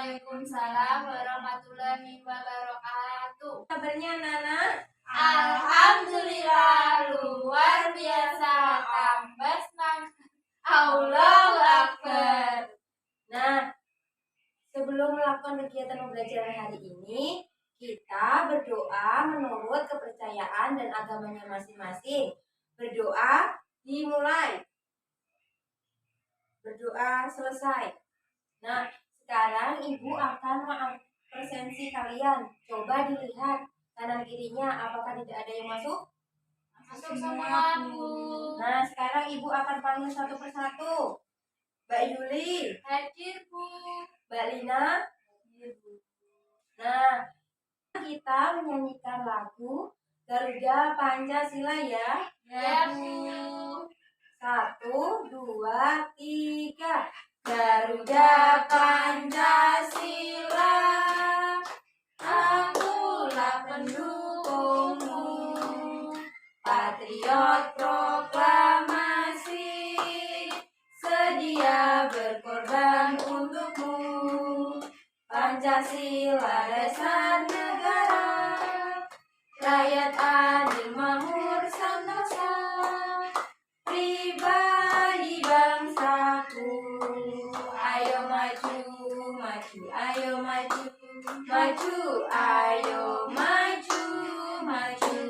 Waalaikumsalam warahmatullahi wabarakatuh. Kabarnya Nana? Alhamdulillah, luar biasa. Tambah semangat. Allahu Akbar. Nah, sebelum melakukan kegiatan pembelajaran hari ini, kita berdoa menurut kepercayaan dan agamanya masing-masing. Berdoa dimulai. Berdoa selesai. Nah, sekarang ibu akan presentasi kalian. Coba dilihat kanan kirinya, apakah tidak ada yang masuk? Masuk semua, Bu. Nah, sekarang ibu akan panggil satu persatu. Mbak Yuli. Hadir, Bu. Mbak Lina. Hadir, Bu. Nah, kita menyanyikan lagu Garuda Pancasila ya. Ya, Bu. 1, 2, 3. Garuda Pancasila, akulah pendukungmu, patriot proklamasi, sedia berkorban untukmu. Pancasila dasar negara, rakyat adil makmur sentosa, pribadi bangsaku. Ayo maju, maju, ayo maju, maju, ayo maju, maju.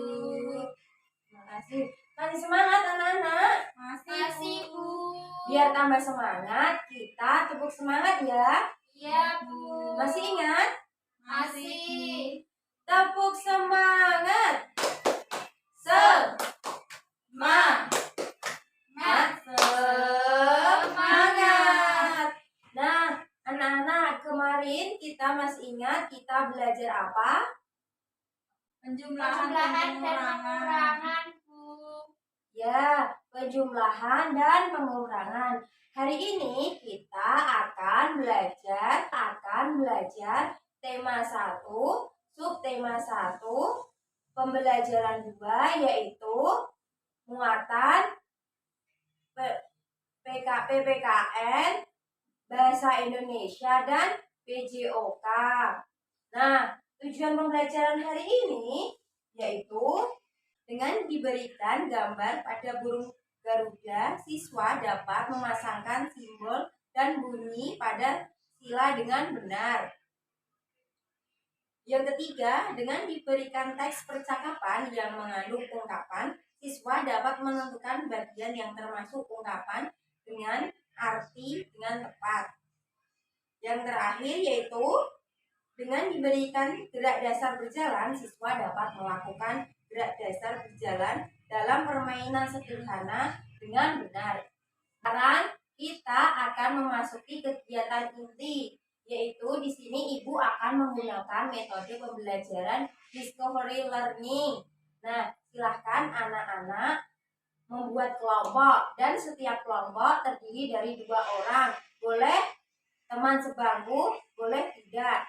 Terima kasih. Masih semangat anak-anak? Masih, Bu. Biar tambah semangat, kita tepuk semangat ya. Iya, Bu. Masih ingat? Masih. Tepuk semangat. Semangat. Semangat. Nah, anak-anak, kemarin kita masih ingat kita belajar apa? Penjumlahan dan pengurangan, Bu. Ya, penjumlahan dan pengurangan. Hari ini kita akan belajar tema 1, subtema 1, pembelajaran 2 yaitu muatan PPKN, Bahasa Indonesia dan PJOK. Nah, tujuan pembelajaran hari ini yaitu dengan diberikan gambar pada burung Garuda, siswa dapat memasangkan simbol dan bunyi pada sila dengan benar. Yang ketiga, dengan diberikan teks percakapan yang mengandung ungkapan, siswa dapat menentukan bagian yang termasuk ungkapan dengan arti dengan tepat. Yang terakhir yaitu dengan diberikan gerak dasar berjalan, siswa dapat melakukan gerak dasar berjalan dalam permainan sederhana dengan benar. Sekarang kita akan memasuki kegiatan inti, yaitu di sini ibu akan menggunakan metode pembelajaran discovery learning. Nah, silahkan anak-anak membuat kelompok dan setiap kelompok terdiri dari 2 orang. Boleh teman sebangku, boleh tidak.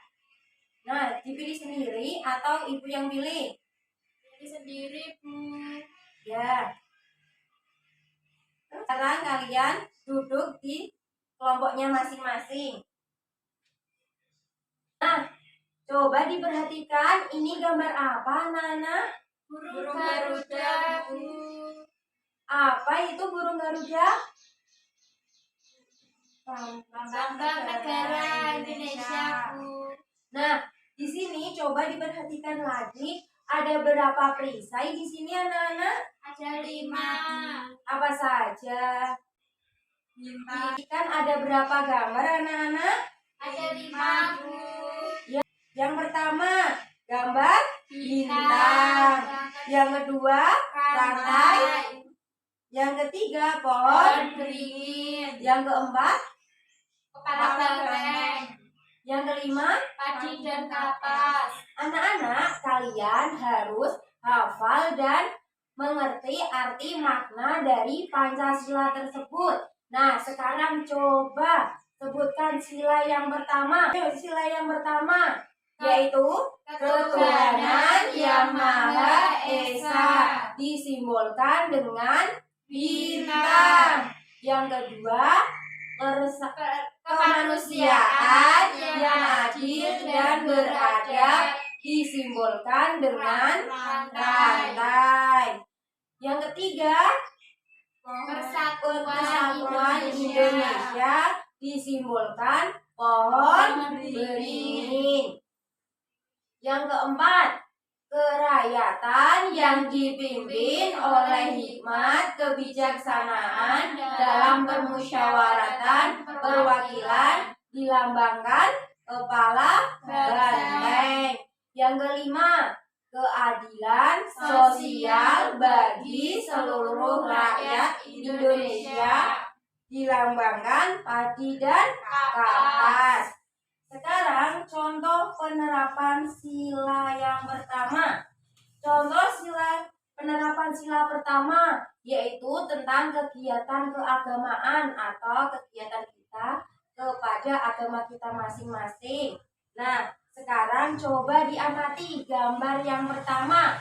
Nah, dipilih sendiri atau ibu yang pilih? Pilih sendiri, Bu. Ya. Sekarang kalian duduk di kelompoknya masing-masing. Nah, coba diperhatikan ini gambar apa, Nana? Burung Garuda, Bu. Apa itu burung Garuda? Lambang negara Indonesia, Bu. Nah, di sini coba diperhatikan lagi, ada berapa perisai di sini anak-anak? Ada 5. Apa saja? Bintang. Kan ada berapa gambar anak-anak? Ada 5, Bu. Yang pertama, gambar bintang. Yang kedua, rantai. Yang ketiga, pohon beringin. Yang keempat, Kepala banteng. yang kelima, Padi dan kapas. anak-anak kalian harus hafal dan mengerti arti makna dari Pancasila tersebut. Nah, sekarang coba sebutkan sila yang pertama. Sila yang pertama yaitu Ketuhanan Yang Maha Esa, disimbolkan dengan bintang. Yang kedua, Kemanusiaan yang adil dan beradab disimbolkan dengan rantai. Yang ketiga, Persatuan Indonesia disimbolkan pohon beringin. Yang keempat, kerakyatan yang dipimpin oleh hikmat kebijaksanaan dalam permusyawaratan perwakilan dilambangkan kepala banteng. Yang kelima, keadilan sosial bagi seluruh rakyat Indonesia dilambangkan padi dan kapas. Sekarang contoh penerapan sila yang pertama. Contoh penerapan sila pertama yaitu tentang kegiatan keagamaan atau kegiatan kita kepada agama kita masing-masing. Nah, sekarang coba diamati gambar yang pertama.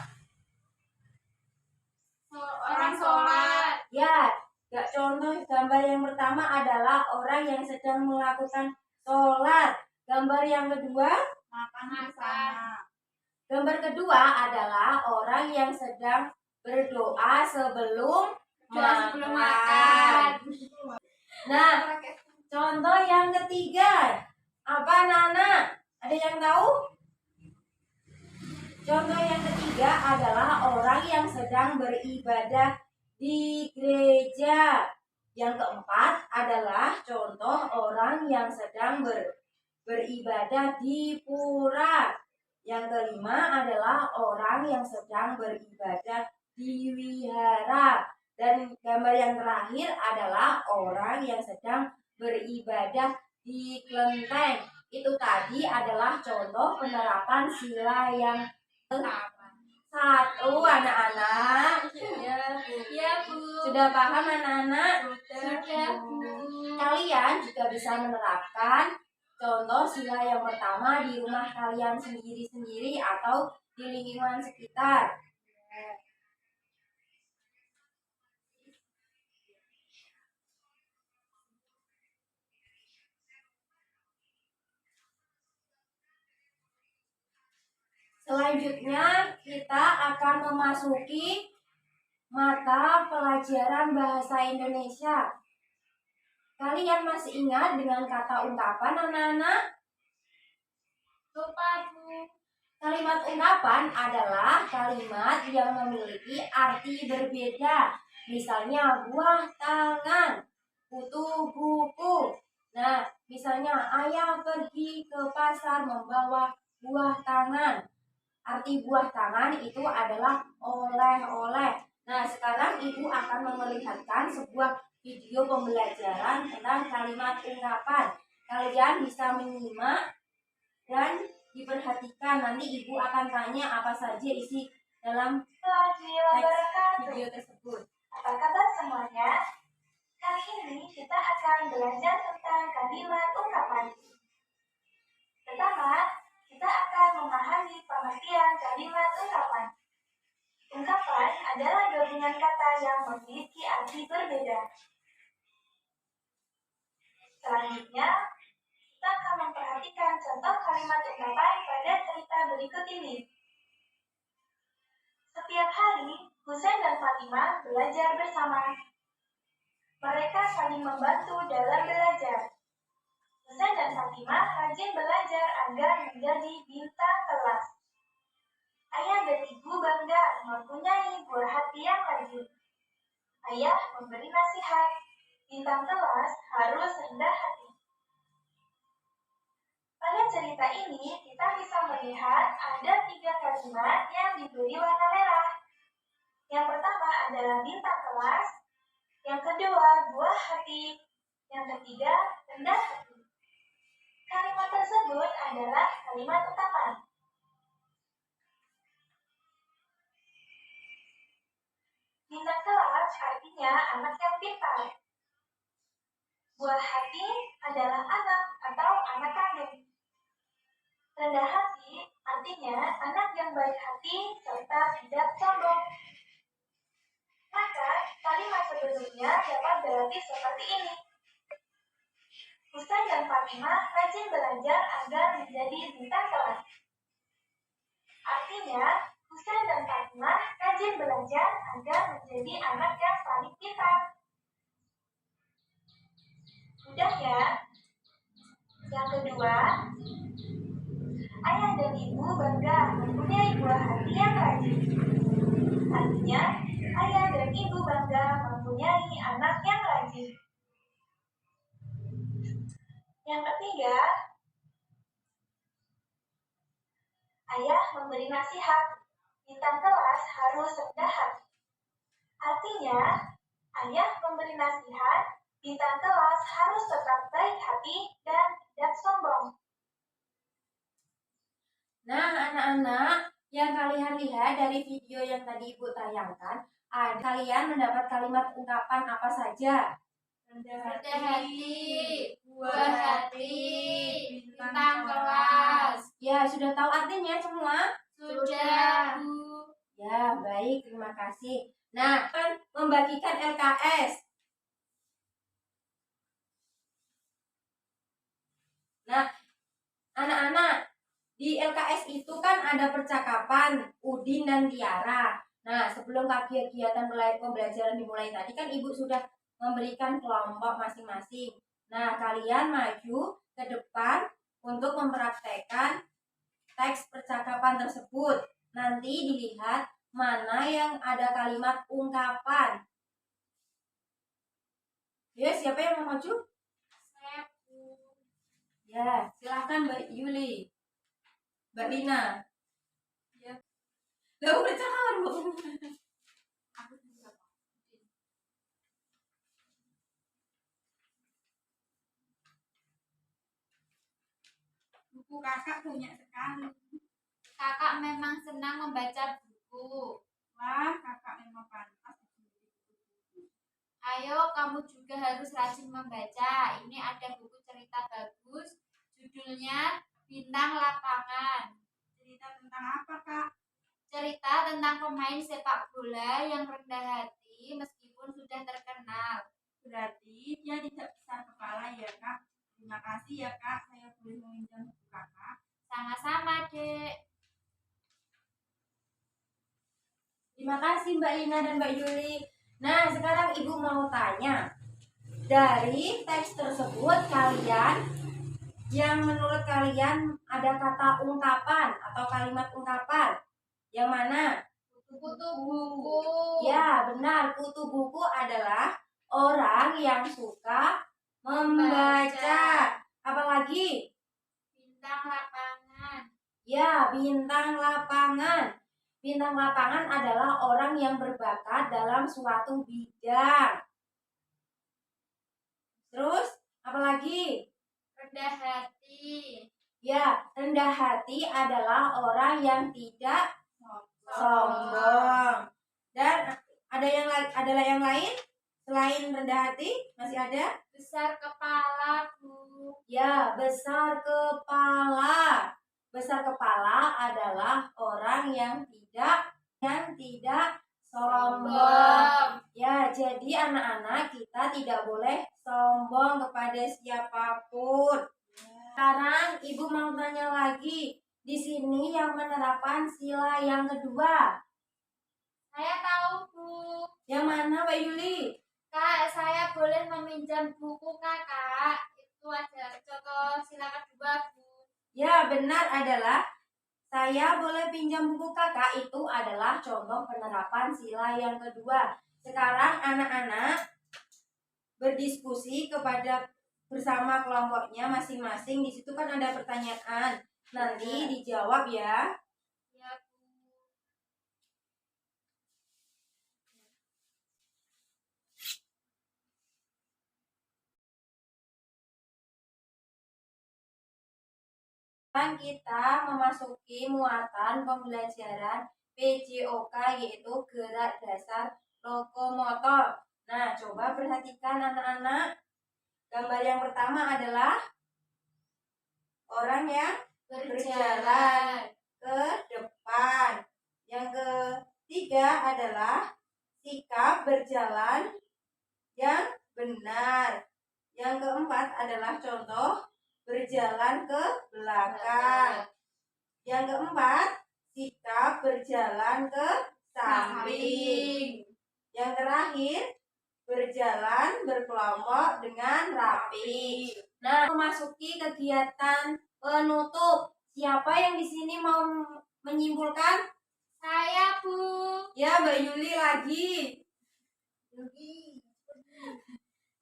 Orang sholat. Ya, contoh gambar yang pertama adalah orang yang sedang melakukan sholat. Gambar yang kedua, Makan bersama. gambar kedua adalah orang yang sedang berdoa sebelum makan. Nah, contoh yang ketiga, apa Nana? Ada yang tahu? Contoh yang ketiga adalah orang yang sedang beribadah di gereja. Yang keempat adalah contoh orang yang sedang beribadah di pura. Yang kelima adalah orang yang sedang beribadah di wihara. Dan gambar yang terakhir adalah orang yang sedang beribadah di kelenteng. Itu tadi adalah contoh penerapan sila yang satu, anak-anak. Ya, Bu. Sudah paham anak-anak? Sudah, Bu. Kalian juga bisa menerapkan contoh sila yang pertama di rumah kalian sendiri-sendiri atau di lingkungan sekitar. Selanjutnya kita akan memasuki mata pelajaran bahasa Indonesia. Kalian masih ingat dengan kata ungkapan anak-anak? Lupa, Bu. Kalimat ungkapan adalah kalimat yang memiliki arti berbeda. Misalnya buah tangan, kutu buku. Nah, misalnya ayah pergi ke pasar membawa buah tangan. Arti buah tangan itu adalah oleh-oleh. Nah, sekarang Ibu akan memperlihatkan sebuah video pembelajaran tentang kalimat ungkapan. Kalian bisa menyimak dan diperhatikan. Nanti Ibu akan tanya apa saja isi dalam video tersebut. Apa kabar semuanya? Kali ini kita akan belajar tentang kalimat ungkapan. Pertama, kita akan memahami pengertian kalimat ungkapan. Ungkapan adalah gabungan kata yang memiliki arti berbeda. Selanjutnya, kita akan memperhatikan contoh kalimat ungkapan pada cerita berikut ini. Setiap hari, Husain dan Fatimah belajar bersama. Mereka saling membantu dalam belajar. Husain dan Fatimah rajin belajar agar menjadi bintang kelas. Ayah dan ibu bangga mempunyai buah hati yang rajin. Ayah memberi nasihat, bintang kelas harus rendah hati. Pada cerita ini, kita bisa melihat ada 3 kalimat yang diberi warna merah. Yang pertama adalah bintang kelas, yang kedua buah hati, yang ketiga rendah hati. Kalimat tersebut adalah kalimat ungkapan. Bintang kelas artinya anak yang pintar. Buah hati adalah anak atau anak kandung. Rendah hati artinya anak yang baik hati serta tidak sombong. Maka kalimat sebelumnya dapat berarti seperti ini. Husain dan Fatimah rajin belajar agar menjadi bintang kelas. Artinya, Husain dan Fatimah rajin belajar agar menjadi anak yang paling pintar. Udah ya? Yang kedua, ayah dan ibu bangga mempunyai buah hati yang rajin. Artinya, ayah dan ibu bangga mempunyai anak yang rajin. Yang ketiga, ayah memberi nasihat. Bintang kelas harus rendah hati. Artinya, ayah memberi nasihat, bintang kelas harus tetap baik hati dan tidak sombong. Nah, anak-anak, yang kalian lihat dari video yang tadi Ibu tayangkan, kalian mendapat kalimat ungkapan apa saja? Rendah hati, buah hati, bintang kelas. Ya, sudah tahu artinya semua? Sudah, Bu. Ya, baik, terima kasih. Nah, kan membagikan LKS. Nah, anak-anak, di LKS itu kan ada percakapan Udin dan Tiara. Nah, sebelum kegiatan pembelajaran dimulai tadi kan Ibu sudah memberikan kelompok masing-masing. Nah, kalian maju ke depan untuk mempraktekkan teks percakapan tersebut. Nanti dilihat mana yang ada kalimat ungkapan. Ya, siapa yang mau maju? Saya, Bu. Ya, silakan Mbak Yuli. Mbak Lina. Ya. Lah, percakapan, Bu. Aku bisa. Buku kakak banyak sekali. Kakak memang senang membaca buku. Wah, kakak memang pantas diberi buku. Ayo, kamu juga harus rajin membaca. Ini ada buku cerita bagus, judulnya Bintang Lapangan. Cerita tentang apa, Kak? Cerita tentang pemain sepak bola yang rendah hati meskipun sudah terkenal. Berarti dia tidak besar kepala ya, Kak? Terima kasih ya, Kak. Saya boleh meminjam buku kakak. Sama-sama, Dek. Terima kasih Mbak Lina dan Mbak Yuli. Nah, sekarang Ibu mau tanya. Dari teks tersebut kalian yang menurut kalian ada kata ungkapan atau kalimat ungkapan. Yang mana? Kutu buku. Ya, benar. Kutu buku adalah orang yang suka membaca. Apalagi? Bintang lapangan. Ya, bintang lapangan. Bintang lapangan adalah orang yang berbakat dalam suatu bidang. Terus, apalagi? Rendah hati. Ya, rendah hati adalah orang yang tidak sombong. Dan adalah yang lain selain rendah hati masih ada? Besar kepala, Bu. Ya, besar kepala. Besar kepala adalah orang yang tidak sombong. Ya, jadi anak-anak kita tidak boleh sombong kepada siapapun. Sekarang Ibu mau tanya lagi. Di sini yang menerapkan sila yang kedua. Saya tahu, Bu. Yang mana, Mbak Yuli? Kak, saya boleh meminjam buku kakak. Itu ada contoh sila kedua, Bu. Ya, benar adalah saya boleh pinjam buku kakak. Itu adalah contoh penerapan sila yang kedua. Sekarang anak-anak berdiskusi bersama kelompoknya masing-masing. Di situ kan ada pertanyaan. Nanti dijawab ya. Ya, Bu. Dan kita memasuki muatan pembelajaran PJOK, yaitu gerak dasar lokomotor. Nah, coba perhatikan anak-anak. Gambar yang pertama adalah orang yang berjalan ke depan. Yang ketiga adalah sikap berjalan yang benar. Yang keempat adalah contoh berjalan ke belakang. Yang keempat, sikap berjalan ke samping. Yang terakhir, berjalan berkelompok dengan rapi. Nah, memasuki kegiatan penutup. Siapa yang di sini mau menyimpulkan? Saya, Bu. Ya, Mbak Yuli lagi.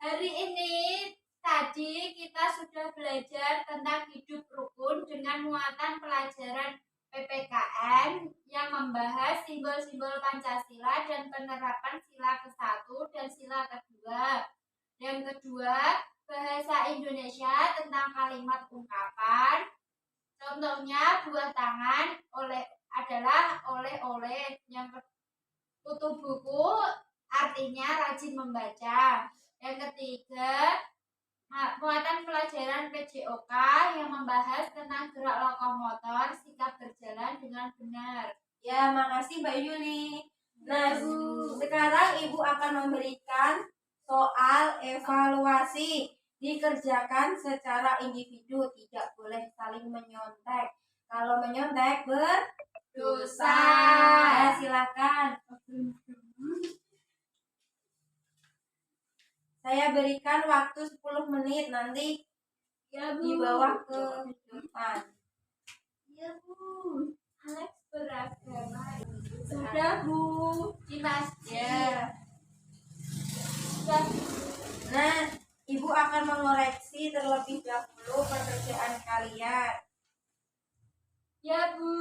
Hari ini tadi kita sudah belajar tentang hidup rukun dengan muatan pelajaran PPKN yang membahas simbol-simbol Pancasila dan penerapan sila ke-1 dan sila kedua. Yang kedua, bahasa Indonesia tentang kalimat ungkapan. Contohnya buah tangan adalah oleh-oleh. Yang tutup buku artinya rajin membaca. Yang ketiga, muatan pelajaran PJOK yang membahas tentang gerak lokomotor, sikap berjalan dengan benar. Ya, makasih Mbak Yuli. Nah, sekarang Ibu akan memberikan soal evaluasi. Dikerjakan secara individu, tidak boleh saling menyontek. Kalau menyontek berdosa. Ya, silakan. Saya berikan waktu 10 menit, nanti Ya, Bu. di bawah ke depan. Ya, Bu. Alex beragama. Sudah, Bu. Di masjid. Ya. Sudah. Nah, Ibu akan mengoreksi terlebih dahulu pekerjaan kalian. Ya, Bu.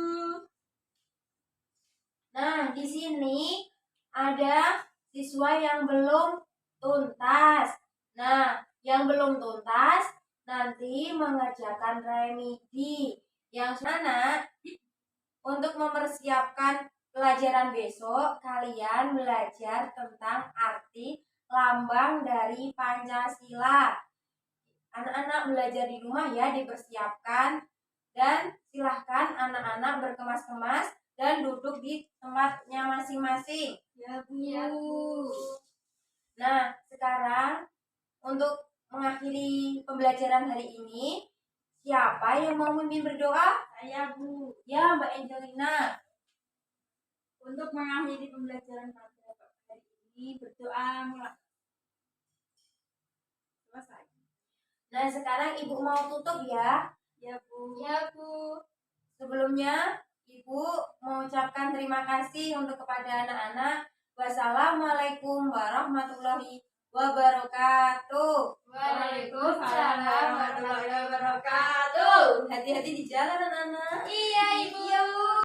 Nah, di sini ada siswa yang belum tuntas. Nah, yang belum tuntas nanti mengerjakan remedi. Yang mana untuk mempersiapkan pelajaran besok, kalian belajar tentang arti lambang dari Pancasila. Anak-anak belajar di rumah ya, dipersiapkan. Dan silahkan anak-anak berkemas-kemas dan duduk di tempatnya masing-masing. Ya, Bu. Ya, Bu. Nah, sekarang untuk mengakhiri pembelajaran hari ini, siapa yang mau memimpin berdoa? Saya, Bu. Ya, Mbak Angelina. Untuk mengakhiri pembelajaran pada hari ini, berdoa mulai. Selesai. Nah, sekarang Ibu mau tutup ya. Ya, Bu. Ya, Bu. Sebelumnya, Ibu mengucapkan terima kasih untuk kepada anak-anak. Wassalamualaikum warahmatullahi wabarakatuh. Waalaikumsalam warahmatullahi wabarakatuh. Hati-hati di jalan, anak-anak. Iya, Ibu. Iya.